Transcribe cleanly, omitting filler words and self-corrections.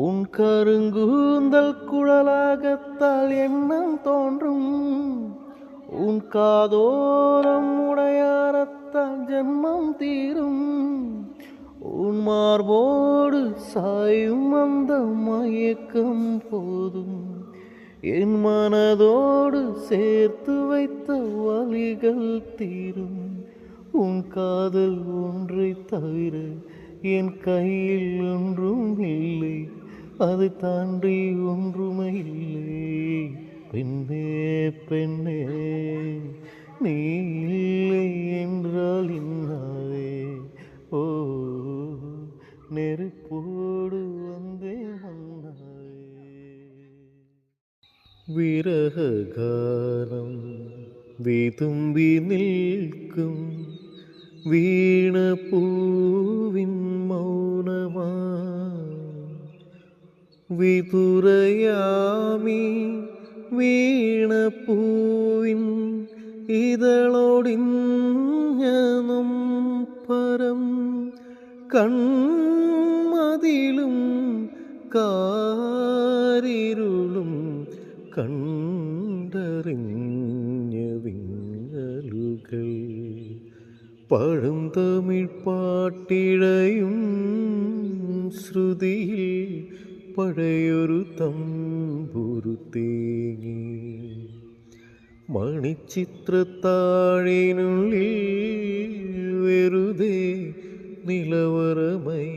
உன் கருங்கூந்தல் குழலாகத்தால் எண்ணம் தோன்றும். உன் காதோரம் உடையாரத்தால் ஜென்மம் தீரும். உன் மார்போடு சாயும் அந்த மயக்கம் போதும். என் மனதோடு சேர்த்து வைத்த வலிகள் தீரும். உன் காதல் ஒன்றை தவிர என் கையில் ஒன்றும் இல்லை, அதை தாண்டி ஒன்றுமே இல்லை. பெண்ணே பெண்ணே நீ இல்லை என்றால் இன்னாவே. ஓ நெருப்போடு வந்தே மன்னாவே. விரகானம் விதும்பி நிற்கும் வீண பூவின் மௌனமா. விதுரையாமி வீண பூவின் இதழோடிஞனும் பரம் கண்മതിലും കാരിരുളും കണ്ടറിഞ്ഞ വിങ്ങലുകൾ പഴന്തമിഴ് പാട്ടിഴയും ശ്രുതിയിൽ പഴയൊരു തമ്പുരു തേങ്ങി. മണിച്ചിത്രത്താഴിനുള്ളിൽ വെറുതെ നിലവറമൈ